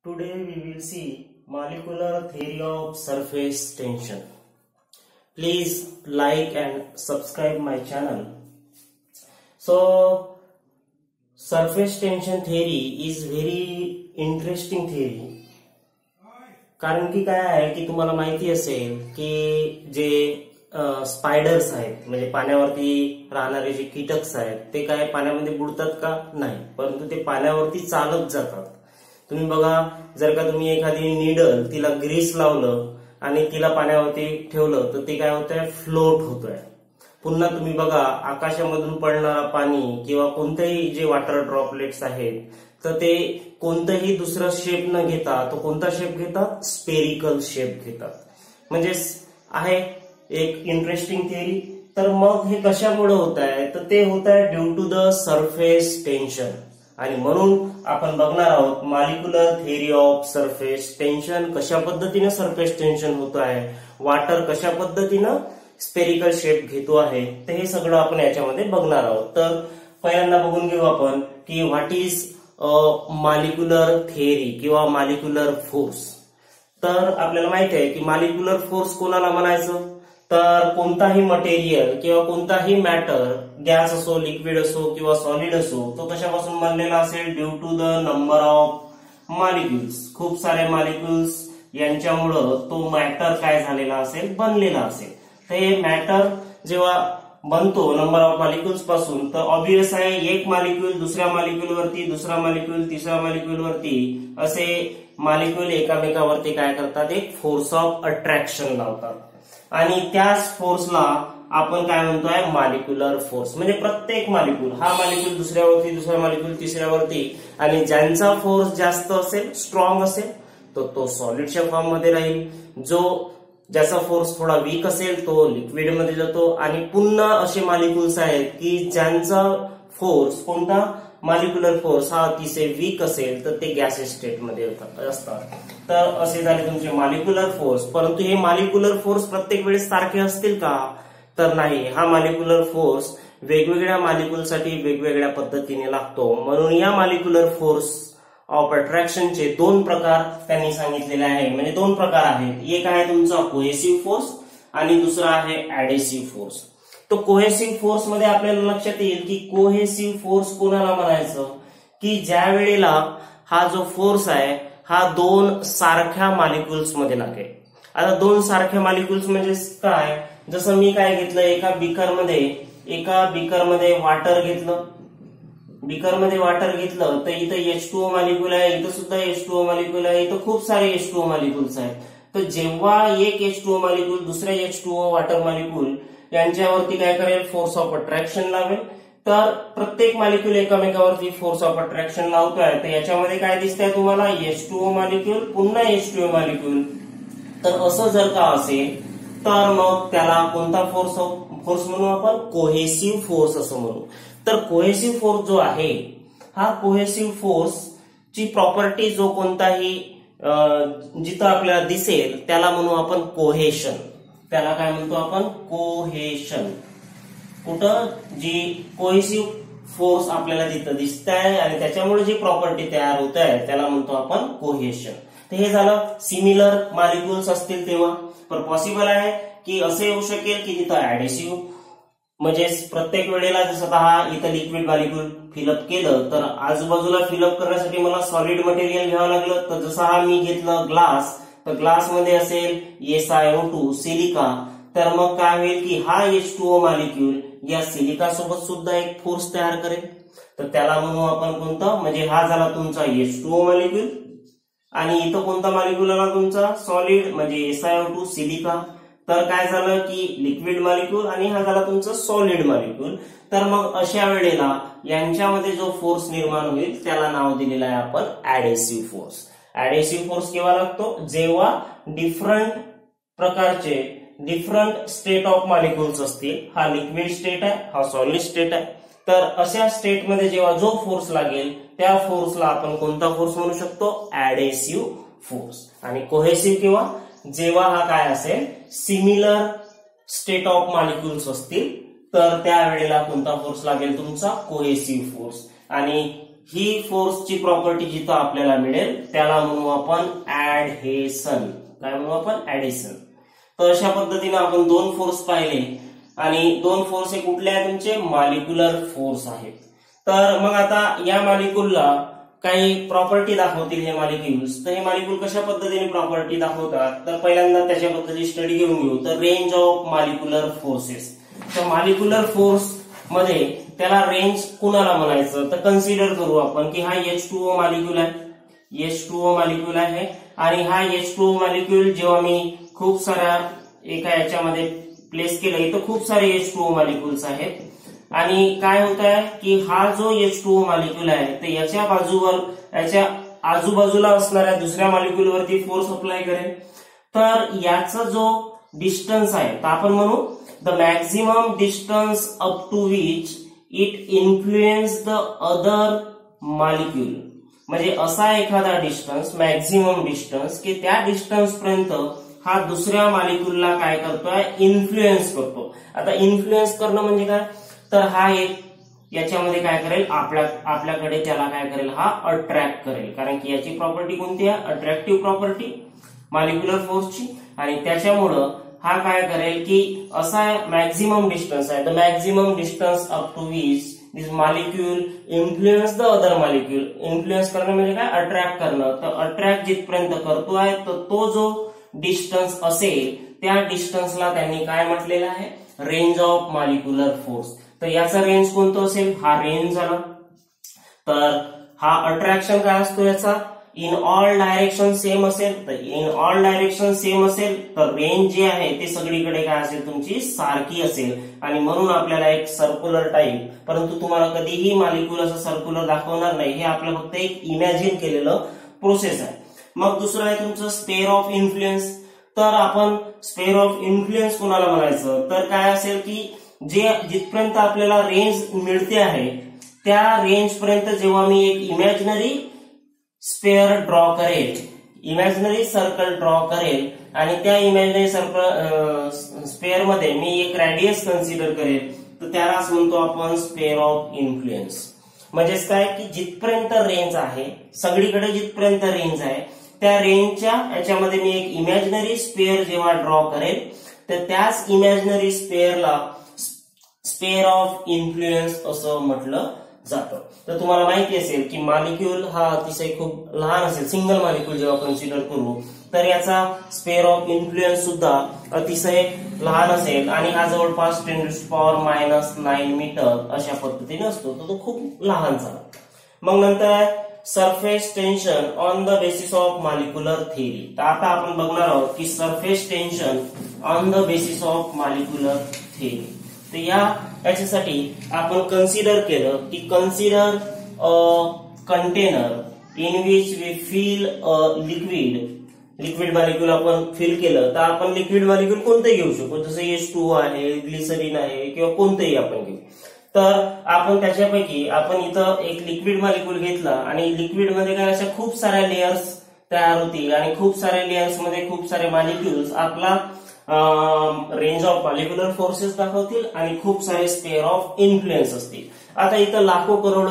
Today we will see molecular theory of surface tension. Please like and subscribe my channel. So surface tension theory is very interesting theory. कारण की काय आहे की तुम्हाला माहिती असेल की जे स्पायडर्स आहेत म्हणजे पाण्यावरती राहणारे जे कीटक आहेत ते काय पाण्यामध्ये बुडतात का नाही, परंतु ते पाण्यावरती चालत जातात. तुम्ही बघा, जर का तुम्ही एखादी नीडल तिला ग्रीस लावलं आणि तिला पाण्यावरती ठेवलं तर ते काय होतंय, फ्लोट होतोय. पुन्हा तुम्ही बघा, आकाशामधून पडणारा पाणी किंवा कोणतेही जे वॉटर ड्रॉपलेट्स आहेत तर ते कोणताही दुसरा शेप न घेता तो कोणता शेप घेतात, स्पेरिकल शेप घेतात. म्हणजे आहे एक इंटरेस्टिंग थिअरी. तर मग हे कशामुळे होत आहे, तर ते होत आहे due to the surface tension. आणि म्हणून आपण बघणार आहोत molecular theory of surface tension. कशा पद्धतीने सरफेस टेन्शन होत आहे, वॉटर कशा पद्धतीनं स्पेरिकल शेप घेतो आहे, तर हे सगळं आपण याच्यामध्ये बघणार आहोत. तर पहिल्यांदा बघून घेऊ आपण की व्हॉट इज मॉलिक्युलर थिअरी किंवा मॉलिक्युलर फोर्स. तर आपल्याला माहिती आहे की मॉलिक्युलर फोर्स कोणाला म्हणायचं, तर कोणताही मटेरियल किंवा कोणताही मॅटर, गॅस असो, लिक्विड असो किंवा सॉलिड असो, तो कशापासून बनलेला असेल, due to the number of molecules. खूप सारे मॉलिक्युल्स यांच्यामुळं तो मॅटर काय झालेला असेल, बनलेला असेल. तर हे मॅटर जेव्हा बनतो नंबर ऑफ मॉलिक्युल्स पासून, तर ऑब्वियस आहे एक मॉलिक्युल दुसऱ्या मॉलिक्युल वरती, दुसरा मॉलिक्युल तिसऱ्या मॉलिक्युल वरती, असे मॉलिक्युल एकामेकावरती काय करतात, एक फोर्स ऑफ अट्रॅक्शन लावतात. आणि त्याच फोर्सला आपण काय म्हणतोय, मॉलिक्युलर फोर्स. म्हणजे प्रत्येक मॉलिक्युल, हा मॉलिक्युल दुसऱ्यावरती, दुसरा मॉलिक्युल तिसऱ्यावरती, आणि ज्यांचा फोर्स जास्त असेल, स्ट्रॉंग असेल, तर तो सॉलिडच्या फॉर्म मध्ये राहील. ज्याचा फोर्स थोडा वीक असेल तो लिक्विड मध्ये जातो. आणि पुन्हा असे मॉलिक्युल्स आहेत की ज्यांचा फोर्स, कोणता मॉलिक्युलर फोर्स हा अतिशय वीक असेल तर ते गॅसेस स्टेट मध्ये असतात. तर असे झाले तुमचे मॉलिक्युलर फोर्स. परंतु हे मॉलिक्युलर फोर्स प्रत्येक वेळेस सारखे असतील का, तर नाही. हा मॉलिक्युलर फोर्स वेगवेगळ्या मॉलिक्युलसाठी वेगवेगळ्या पद्धतीने लागतो. म्हणून या मॉलिक्युलर फोर्स ऑफ अट्रॅक्शनचे दोन प्रकार त्यांनी सांगितलेले आहे. म्हणजे दोन प्रकार आहेत. एक आहे तुमचा कोहेसिव्ह फोर्स आणि दुसरा आहे ऍडेसिव्ह फोर्स. तो कोहेसिव्ह फोर्स मध्ये आपल्याला लक्षात येईल की कोहेसिव्ह फोर्स कोणाला म्हणायचं, की ज्या वेळेला हा जो फोर्स आहे हा दोन सारख्या मॉलिक्युल्स मध्ये लागेल. आता दोन सारख्या मॉलिक्युल्स म्हणजे काय, जसं मी काय घेतलं, एका बीकर मध्ये वॉटर घेतलं. बीकर मध्ये वॉटर घेतलं तर इथं H2O मॉलिक्युल आहे, इथं सुद्धा H2O मॉलिक्युल आहे, इथं खूप सारे H2O मॉलिक्युल्स आहेत. तर जेव्हा एक H2O मॉलिक्युल दुसऱ्या H2O वॉटर मॉलिक्युल यांच्यावरती काय करेल, फोर्स ऑफ अट्रॅक्शन लावेल. तर प्रत्येक मॉलिक्युल एकामेकावरती फोर्स ऑफ अट्रॅक्शन लावतोय. तर याच्यामध्ये काय दिसतंय तुम्हाला, H2O मॉलिक्युल पुन्हा H2O मॉलिक्युल. तर असं जर का असेल तर मग त्याला कोणता फोर्स म्हणू आपण, कोहेसिव्ह फोर्स असं म्हणू. तर कोहेसिव्ह फोर्स जो आहे, हा कोहेसिव्ह फोर्स ची प्रॉपर्टी जो कोणताही जिथं आपल्याला दिसेल त्याला म्हणू आपण कोहेशन. त्याला काय म्हणतो आपण, कोहेशन. कुठं जी कोहेसिव्ह फोर्स आपल्याला तिथं दिसत आहे आणि त्याच्यामुळे जी प्रॉपर्टी तयार होत आहे त्याला म्हणतो आपण कोहेशन. तर हे झालं सिमिलर मॉलिक्युल्स असतील तेव्हा. पण पॉसिबल आहे की असे येऊ शकेल की तिथं ऍडेसिव्ह, म्हणजे प्रत्येक वेळेला जसं हा इथं लिक्विड मॉलिक्युल फिलअप केलं तर आजूबाजूला फिलअप करण्यासाठी मला सॉलिड मटेरियल घ्यावं लागलं. तर जसं हा मी घेतलं ग्लास, तर ग्लास मध्ये असेल SiO2 सिलिका. तर मग काय होईल की हा H2O मॉलिक्युल या सिलिका सोबत सुद्धा एक फोर्स तयार करेल. तर त्याला म्हणू आपण कोणता, म्हणजे हा झाला तुमचा H2O मॉलिक्युल आणि इथं कोणता मॉलिक्युल आला तुमचा, सॉलिड, म्हणजे SiO2 सिलिका. तर काय झालं की लिक्विड मॉलिक्युल आणि हा झाला तुमचा सॉलिड मॉलिक्युल. तर मग अशा वेळेला यांच्यामध्ये जो फोर्स निर्माण होईल त्याला नाव दिलेलं आहे आपण ऍडेसिव्ह फोर्स. ऍडेसिव्ह फोर्स केव्हा लागतो, जेव्हा डिफरंट प्रकारचे डिफरंट स्टेट ऑफ मॉलिक्युल्स असतील. हा लिक्विड स्टेट आहे, हा सॉलिड स्टेट आहे. तर अशा स्टेटमध्ये जेव्हा जो फोर्स लागेल त्या फोर्सला आपण कोणता फोर्स म्हणू शकतो, ऍडेसिव्ह फोर्स. आणि कोहेसिव्ह किंवा जेव्हा हा काय असेल, सिमिलर स्टेट ऑफ मॉलिक्युल्स असतील तर त्यावेळेला कोणता फोर्स लागेल तुमचा, कोहेसिव्ह फोर्स. आणि ही फोर्सची प्रॉपर्टी जिथं आपल्याला मिळेल त्याला म्हणू आपण ऍडहेसन. काय म्हणू आपण? ऍडिशन. तर अशा पद्धतीने आपण दोन फोर्स पाहिले आणि दोन फोर्स हे कुठले आहेत तुमचे? मॉलिक्युलर फोर्स आहेत. तर मग आता या मॉलिक्युलला काही प्रॉपर्टी दाखवतील हे मॉलिक्युल्स. तर हे मॉलिक्युल कशा पद्धतीने प्रॉपर्टी दाखवतात तर पहिल्यांदा त्याच्याबद्दलची स्टडी घेऊन घेऊ. तर रेंज ऑफ मॉलिक्युलर फोर्सेस. तर मॉलिक्युलर फोर्स मध्ये त्याला रेंज कुणाला म्हणायचं तर कन्सिडर करू आपण की हा H2O मॉलिक्युल आहे. H2O मॉलिक्युल आहे आणि हा H2O मॉलिक्युल जेव्हा मी खूप साऱ्या एका याच्यामध्ये प्लेस केलं इथं खूप सारे H2O मॉलिक्युल्स आहेत आणि काय होत आहे की हा जो H2O मॉलिक्युल आहे तर याच्या बाजूवर याच्या आजूबाजूला असणाऱ्या दुसऱ्या मॉलिक्युल वरती फोर्स अप्लाय करेल. तर याचा जो डिस्टन्स आहे तर आपण म्हणू the maximum distance up to which it influence the other molecule. म्हणजे असा एखादा डिस्टन्स मॅक्झिमम डिस्टन्स की त्या डिस्टन्स पर्यंत हा दुसऱ्या मॉलिक्युलला काय करतोय? इन्फ्लुएन्स करतो. आता इन्फ्लुएन्स करणं म्हणजे काय तर हा एक याच्यामध्ये काय करेल आपल्याकडे त्याला काय करेल? हा अट्रॅक्ट करेल. कारण की याची प्रॉपर्टी कोणती आहे? अट्रॅक्टिव्ह प्रॉपर्टी मॉलिक्युलर फोर्सची. आणि त्याच्यामुळं हा काय करेल की असा मॅक्झिमम डिस्टन्स आहे. The maximum distance up to which this molecule influence the other molecule. Influence करणं म्हणजे काय? अट्रॅक्ट करणं. तर अट्रॅक्ट जिथपर्यंत करतो आहे तर तो जो डिस्टन्स असेल त्या डिस्टन्सला त्यांनी काय म्हटलेलं आहे? Range of molecular force. तर याचा रेंज कोणतं असेल? हा रेंज झाला. तर हा अट्रॅक्शन काय असतो याचा? इन ऑल डायरेक्शन सेम असेल. तर इन ऑल डायरेक्शन सेम असेल तर रेंज जी आहे ते सगळीकडे काय असेल? तुमची सारखी असेल. आणि म्हणून आपल्याला एक सर्क्युलर टाईप, परंतु तुम्हाला कधीही मॉलिक्युल असं सर्क्युलर दाखवणार नाही. हे आपलं फक्त एक इमॅजिन केलेलं प्रोसेस आहे. मग दुसरं आहे तुमचं स्पेअर ऑफ इन्फ्लुएन्स. तर आपण स्पेअर ऑफ इन्फ्लुएन्स कोणाला म्हणायचं तर काय असेल की जे जिथपर्यंत आपल्याला रेंज मिळते आहे त्या रेंज पर्यंत जेव्हा मी एक इमॅजिनरी स्पेअर ड्रॉ करेल, इमॅजिनरी सर्कल ड्रॉ करेल आणि त्या इमॅजिनरी सर्कल स्पेअर मध्ये मी एक रेडियस कन्सिडर करेल तर त्यालाच म्हणतो आपण स्पेअर ऑफ इन्फ्लुएन्स. म्हणजेच काय की जिथपर्यंत रेंज आहे सगळीकडे जिथपर्यंत रेंज आहे त्या रेंजच्या याच्यामध्ये मी एक इमॅजिनरी स्पेअर जेव्हा ड्रॉ करेल तर त्याच इमॅजिनरी स्पेअरला स्पेअर ऑफ इन्फ्लुएन्स असं म्हटलं जातं. तर तुम्हाला माहिती असेल की मॉलिक्युल हा अतिशय खूप लहान असेल. सिंगल मॉलिक्युल जेव्हा कन्सिडर करू तर याचा स्पेअर ऑफ इन्फ्लुएन्स सुद्धा अतिशय लहान असेल आणि हा जवळपास 10⁻⁹ मीटर अशा पद्धतीने असतो. तर तो खूप लहान झाला. मग नंतर surface tension on the basis of molecular theory. तर आता आपण बघणार आहोत की surface tension on the basis of molecular theory. तर याच्यासाठी आपण कन्सिडर केलं की consider a container in which we fill a liquid molecule आपण फिल केलं तर आपण लिक्विड मॉलिक्युल कोणतेही घेऊ शकतो. जसं H2O आहे, ग्लिसरीन आहे किंवा कोणतेही आपण घेऊ. तर आपण त्याच्यापैकी आपण इथं एक लिक्विड मॉलिक्युल घेतला आणि लिक्विड मध्ये काय अशा खूप साऱ्या लेयर्स तयार होतील आणि खूप साऱ्या लेयर्स मध्ये खूप सारे मॉलिक्युल्स आपला रेंज ऑफ मॉलिक्युलर फोर्सेस दाखवतील आणि खूप सारे स्पेअर ऑफ इन्फ्लुएन्स असतील. आता इथं लाखो करोड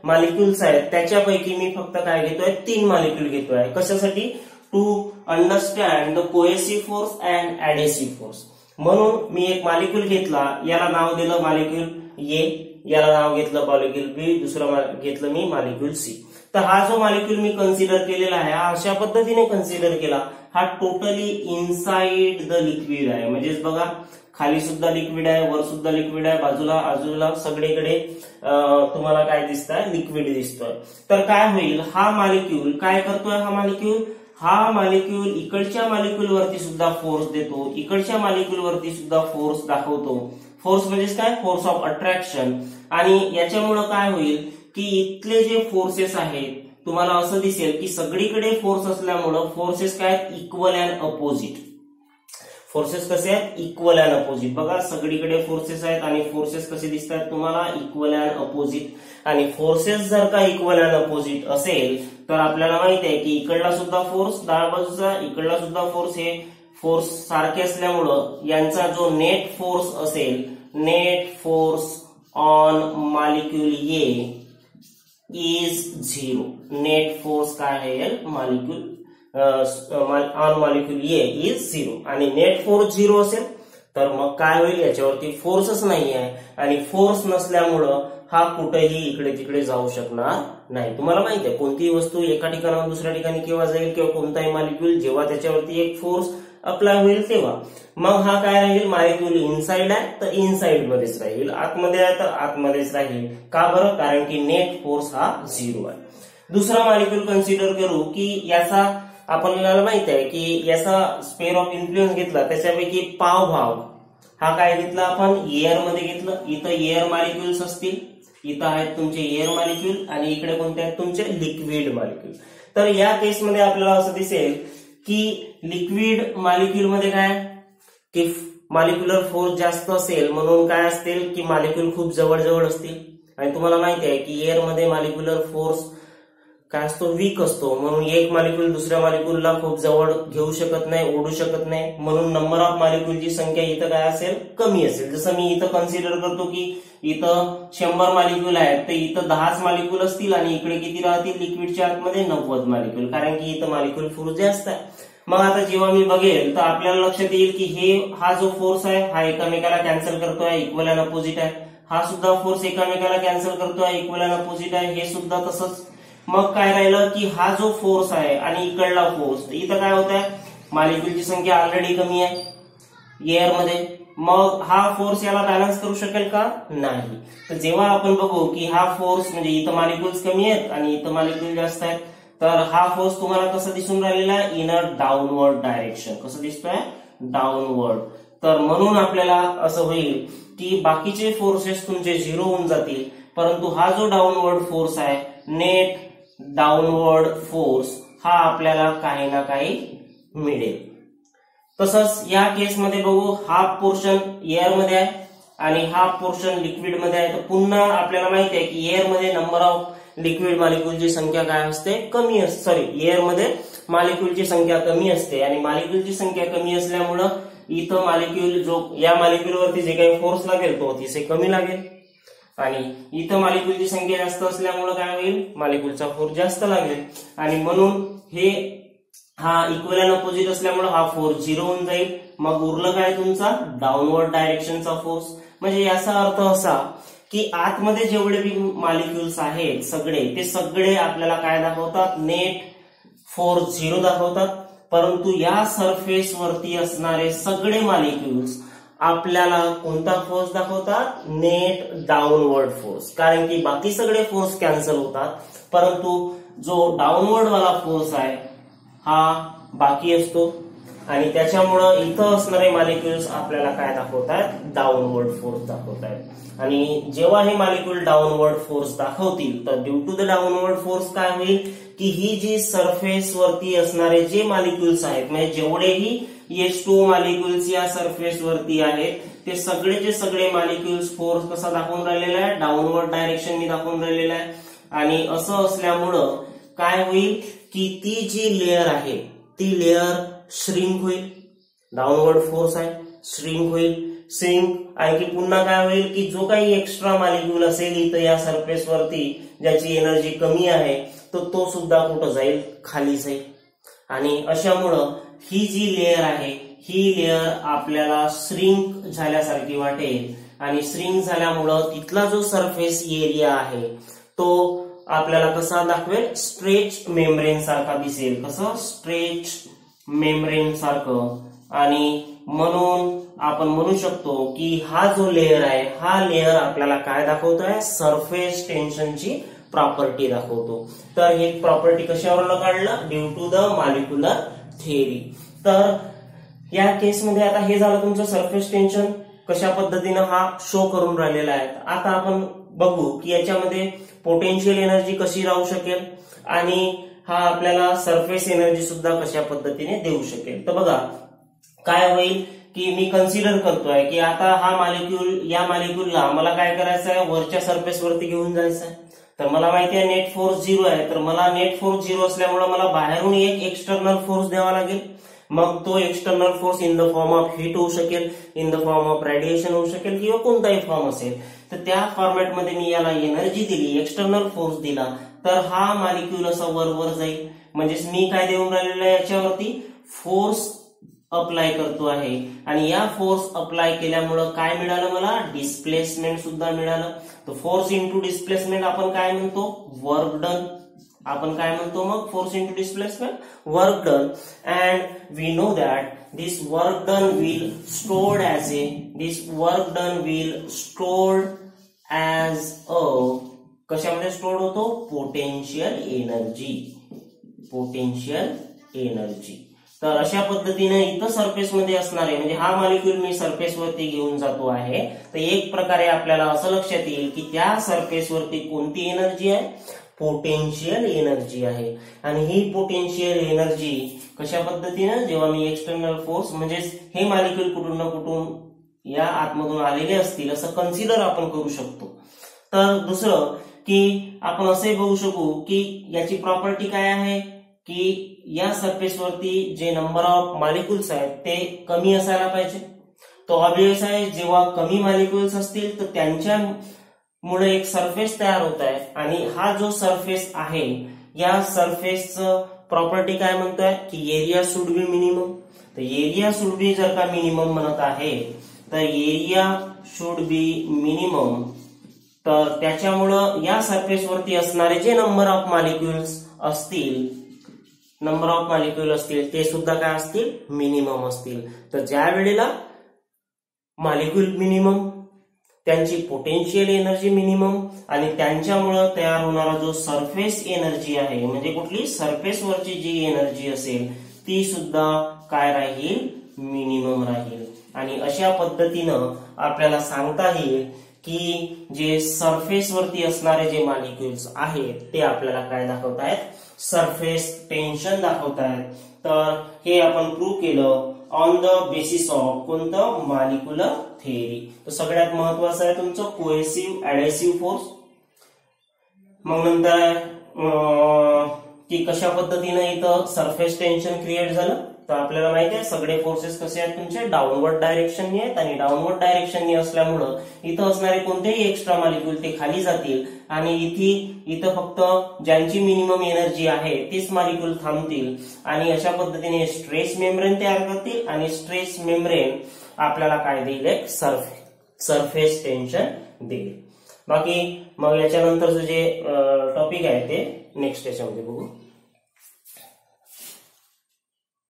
मॉलिक्युल्स आहेत त्याच्यापैकी मी फक्त काय घेतोय 3 मॉलिक्युल घेतोय. कशासाठी? To understand the cohesive force and adhesive force. म्हणून मी एक मॉलिक्युल घेतला, याला नाव दिलं मॉलिक्युल ए, याला नाव घेतलं मॉलिक्युल बी, दुसरं घेतलं मी मॉलिक्युल सी. तर हा जो मॉलिक्युल मी कन्सिडर केलेला आहे हा अशा पद्धतीने कन्सिडर केला. हा टोटली इनसाइड द लिक्विड आहे. म्हणजेच बघा खाली सुद्धा लिक्विड आहे, वर सुद्धा लिक्विड आहे, बाजूला सगळीकडे तुम्हाला काय दिसतंय? लिक्विड दिसतोय. तर काय होईल? हा मॉलिक्युल काय करतोय? हा मॉलिक्युल इकडच्या मॉलिक्युल वरती सुद्धा फोर्स देतो, इकडच्या मॉलिक्युल वरती सुद्धा फोर्स दाखवतो. फोर्स म्हणजेच काय? Force of attraction. आणि याच्यामुळे काय होईल की इथले जे फोर्सेस आहेत तुम्हाला असं दिसेल की सगळीकडे फोर्स असल्यामुळं फोर्सेस काय? Equal and opposite. फोर्सेस कसे आहेत? Equal and opposite. बघा सगळीकडे फोर्सेस आहेत आणि फोर्सेस कसे दिसतात तुम्हाला? Equal and opposite. आणि फोर्सेस जर का इक्वल अँड अपोजिट असेल तर आपल्याला माहिती आहे की इकडला सुद्धा फोर्स डाव्या बाजूचा, इकडला सुद्धा फोर्स, हे फोर्स सारखे असल्यामुळं यांचा जो नेट फोर्स असेल, net force on molecule A is zero. Net force काय आहे molecule on molecule A is zero. आणि नेट फोर्स झिरो असेल तर मग काय होईल, याच्यावरती फोर्सच नाही आहे आणि फोर्स नसल्यामुळं हा कुठेही इकडे तिकडे जाऊ शकणार नाही. तुम्हाला माहिती आहे कोणतीही वस्तू एका ठिकाणाहून दुसऱ्या ठिकाणी केव्हा जाईल किंवा कोणताही मॉलिक्यूल जेव्हा त्याच्यावरती एक फोर्स अप्लाय होईल तेव्हा. मग हा काय राहील, मॉलिक्यूल इनसाइड आहे तर इनसाइड मध्येच राहील, आतमध्ये आहे तर आतमध्येच राहील. का बरं, कारण की नेट फोर्स हा झिरो आहे. दुसरा मॉलिक्यूल कन्सिडर करू की याचा आपल्याला माहित आहे की याचा स्पेअर ऑफ इन्फ्लुएन्स घेतला त्याच्यापैकी पाव भाग हा काय घेतला आपण एअर मध्ये घेतलं. इथं एअर मॉलिक्युल्स असतील, इथं आहेत तुमचे एअर मॉलिक्यूल आणि इकडे कोणते आहेत तुमचे लिक्विड मॉलिक्यूल. तर या केसमध्ये आपल्याला असं दिसेल की लिक्विड मॉलिक्यूल मध्ये काय की मॉलिक्युलर फोर्स जास्त असेल म्हणून काय असतील की मॉलिक्यूल खूप जवळ जवळ असतील. आणि तुम्हाला माहिती आहे की एअर मध्ये मॉलिक्युलर फोर्स काय असतो, वीक असतो, म्हणून एक मॉलिक्यूल दुसऱ्या मॉलिक्यूलला खूप जवळ घेऊ शकत नाही, ओढू शकत नाही, म्हणून नंबर ऑफ मॉलिक्यूलची संख्या इथं काय असेल, कमी असेल. जसं मी इथं कन्सिडर करतो की इथं 100 मॉलिक्यूल आहेत तर इथं 10च मॉलिक्यूल असतील आणि इकडे किती राहतील लिक्विडच्या आतमध्ये 90 मॉलिक्यूल, कारण की इथं मॉलिक्यूल फोर्स जास्त आहे. मग आता जेव्हा मी बघेल तर आपल्याला लक्षात येईल की हा जो फोर्स आहे हा एकमेकाला कॅन्सल करतोय, इक्वल अँड अपोजिट आहे. हा सुद्धा फोर्स एकमेकाला कॅन्सल करतोय, इक्वल अँड अपोजिट आहे, हे सुद्धा तसंच. मग काय राहिलं की हा जो फोर्स आहे आणि इकडला फोर्स, इथं काय होत आहे, मॉलिक्यूलची संख्या ऑलरेडी कमी आहे एअर मध्ये, मग हा फोर्स याला बॅलन्स करू शकेल का, नाही. तर जेव्हा आपण बघू की हा फोर्स म्हणजे इथं मॉलिक्यूल्स कमी आहेत आणि इथं मॉलिक्यूल जास्त आहेत, तर हा फोर्स तुम्हाला कसं दिसून राहिलेला आहे, इन अ डाऊनवर्ड डायरेक्शन. कसं दिसतोय, डाऊनवर्ड. तर म्हणून आपल्याला असं होईल की बाकीचे फोर्सेस तुमचे झिरो होऊन जातील, परंतु हा जो डाऊनवर्ड फोर्स आहे, नेट डाऊनवर्ड फोर्स, हा आपल्याला काही ना काही मिळेल. तसंच या केसमध्ये बघू, हाफ पोर्शन एअर मध्ये आहे आणि हाफ पोर्शन लिक्विड मध्ये आहे. तर पुन्हा आपल्याला माहिती आहे की एअर मध्ये नंबर ऑफ लिक्विड मॉलिक्यूलची संख्या काय असते, कमी असते. सॉरी, एअर मध्ये मॉलिक्यूलची संख्या कमी असते आणि मॉलिक्यूलची संख्या कमी असल्यामुळं इथं मॉलिक्यूल जो या मॉलिक्यूलवरती जे काही फोर्स लागेल तो अतिशय कमी लागेल आणि इथं मॉलिक्यूलची संख्या जास्त असल्यामुळे काय होईल, मॉलिक्यूलचा फोर्स जास्त लागेल आणि म्हणून हा इक्वल अँड अपोजिट असल्यामुळे हा फोर्स झिरो होऊन जाईल. मग उरलं काय तुमचा डाऊनवर्ड डायरेक्शनचा फोर्स. म्हणजे याचा अर्थ असा की आतमध्ये जेवढे बी मॉलिक्यूल्स आहेत ते सगळे आपल्याला काय दाखवतात, नेट फोर्स झिरो दाखवतात. परंतु या सरफेस वरती असणारे सगळे मॉलिक्यूल्स आपल्याला कोणता फोर्स दाखवतात, नेट डाऊनवर्ड फोर्स. कारण की बाकी सगळे फोर्स कॅन्सल होतात, परंतु जो डाऊनवर्ड वाला फोर्स आहे हा बाकी असतो आणि त्याच्यामुळं इथं असणारे मॉलिक्यूल्स आपल्याला काय दाखवतात, डाऊनवर्ड फोर्स दाखवतात. आणि जेव्हा हे मॉलिक्यूल डाऊनवर्ड फोर्स दाखवतील तर due to the downward force काय होईल की ही जी सरफेस वरती असणारे जे मॉलिक्यूल्स आहेत, म्हणजे जेवढेही H2O मॉलिक्यूल्स या सरफेस वरती आहेत ते सगळेचे सगळे मॉलिक्यूल्स फोर्स कसा दाखवून राहिलेला आहे, डाऊनवर्ड डायरेक्शननी दाखवून राहिलेला आहे. आणि असं असल्यामुळं काय होईल की ती जी लेअर आहे ती लेअर श्रिंक होईल, डाऊनवर्ड फोर्स आहे, श्रिंक होईल. आणखी पुन्हा काय होईल की जो काही एक्स्ट्रा मॉलिक्यूल असेल इथं या सरफेस वरती ज्याची एनर्जी कमी आहे तो सुद्धा कुठं जाईल, खाली जाईल. आणि अशामुळं ही जी लेअर आहे ही लेअर आपल्याला श्रिंक झाल्यासारखी वाटेल आणि श्रिंक झाल्यामुळं तिथला जो सरफेस एरिया आहे तो आपल्याला कसा दाखवेल, स्ट्रेच मेम्ब्रेन सारखा दिसेल. कसं, स्ट्रेच मेम्ब्रेन सारखं. आणि म्हणून आपण म्हणू शकतो की हा जो लेअर आहे हा लेअर आपल्याला काय दाखवतोय, सरफेस टेन्शनची प्रॉपर्टी दाखवतो. तर हे प्रॉपर्टी कशावरून काढलं, due to the molecular theory. तर या केसमध्ये आता हे झालं तुमचं सरफेस टेन्शन कशा पद्धतीनं हा शो करून राहिलेला आहे. आता आपण बघू की याच्यामध्ये पोटेन्शियल एनर्जी कशी राहू शकेल आणि हा आपल्याला सरफेस एनर्जी सुद्धा कशा पद्धतीने देऊ शकेल. तर बघा काय होईल की मी कन्सिडर करतोय की आता हा मॉलिक्यूल, या मॉलिक्यूलला मला काय करायचं आहे, वरच्या सरफेस वरती घेऊन जायचं आहे. तर मला माहिती आहे नेट फोर्स झिरो आहे, तर मला नेट फोर्स झिरो असल्यामुळे मला बाहेरून एक एक्सटर्नल फोर्स द्यावा लागेल मग तो external force in the form of heat होऊ शकेल, in the form of radiation होऊ शकेल, किंवा कोणताही फॉर्म असेल. तर त्या फॉर्मॅटमध्ये मी याला एनर्जी दिली, एक्सटर्नल फोर्स दिला, तर हा मॉलिक्यूल असा वर जाईल. म्हणजेच मी काय देऊन राहिलेलो आहे, याच्यावरती फोर्स अप्लाय करतो आहे. आणि या फोर्स अप्लाय केल्यामुळं काय मिळालं मला, डिस्प्लेसमेंट सुद्धा मिळालं. तर फोर्स इंटू डिस्प्लेसमेंट आपण काय म्हणतो, वर्क डन. आपण काय म्हणतो मग, force into displacement, work done. And we know that this work done will stored as a कशामध्ये स्टोर्ड होतो, पोटेन्शियल एनर्जी. तर अशा पद्धतीने इथं सरफेस मध्ये असणार आहे, म्हणजे हा मॉलिक्यूल मी सरफेस वरती घेऊन जातो आहे. तर एक प्रकारे आपल्याला असं लक्षात येईल की त्या सरफेस वरती कोणती एनर्जी आहे, पोटेन्शियल एनर्जी आहे. आणि ही पोटेन्शियल एनर्जी कशा पद्धतीने, जेव्हा मी एक्सटर्नल फोर्स म्हणजे हे मॉलिक्यूल कुठून ना कुठून या आतमधून आलेले असतील असं कन्सिडर आपण करू शकतो. तर दुसरं की आपण असे बघू शकू की याची प्रॉपर्टी काय आहे की या सरफेस वरती जे नंबर ऑफ मॉलिक्युल्स आहेत ते कमी असायला पाहिजे. तो ऑब्वियस आहे, जेव्हा कमी मॉलिक्युल्स असतील तर त्यांच्यामुळे एक सरफेस तयार होत आहे. आणि हा जो सरफेस आहे, या सरफेसचं प्रॉपर्टी काय म्हणतोय की एरिया शुड बी मिनिमम. तर एरिया शुड बी जर का मिनिमम म्हणत आहे, तर एरिया शुड बी मिनिमम, तर त्याच्यामुळं या सरफेस वरती असणारे जे नंबर ऑफ मॉलिक्युल्स असतील ते सुद्धा काय असतील, मिनिमम असतील. तर ज्या वेळेला मॉलिक्युल मिनिमम, त्यांची पोटेन्शियल एनर्जी मिनिमम, आणि त्यांच्यामुळे तयार होणारा जो सरफेस एनर्जी आहे, म्हणजे कुठली सरफेस वरची जी एनर्जी असेल ती सुद्धा काय राहील, मिनिमम राहील. आणि अशा पद्धतीनं आपल्याला सांगता येईल की जे सरफेस वरती असणारे जे मॉलिक्युल्स आहेत ते आपल्याला काय दाखवतायत, सरफेस टेन्शन दाखवतायत. तर हे आपण प्रूव्ह केलं ऑन द बेसिस ऑफ कोणतं, मॉलिक्युलर थिअरी. तर सगळ्यात महत्वाचं आहे तुमचं कोहेसिव्ह ऍडेसिव्ह फोर्स. मग नंतर की कशा पद्धतीने इथं सरफेस टेन्शन क्रिएट झालं. तर आपल्याला माहिती आहे सगळे फोर्सेस कसे आहेत तुमचे, डाऊनवर्ड डायरेक्शननी आहेत. आणि डाऊनवर्ड डायरेक्शननी असल्यामुळं इथं असणारे कोणतेही एक्स्ट्रा मॉलिक्यूल ते खाली जातील, आणि इथं फक्त ज्यांची मिनिमम एनर्जी आहे तीच मॉलिक्यूल थांबतील. आणि अशा पद्धतीने स्ट्रेस मेम्ब्रेन तयार करतील, आणि स्ट्रेस मेम्ब्रेन आपल्याला काय देईल, एक सरफेस टेन्शन देईल. बाकी मग याच्यानंतरचं जे टॉपिक आहे ते नेक्स्ट याच्यामध्ये बघू.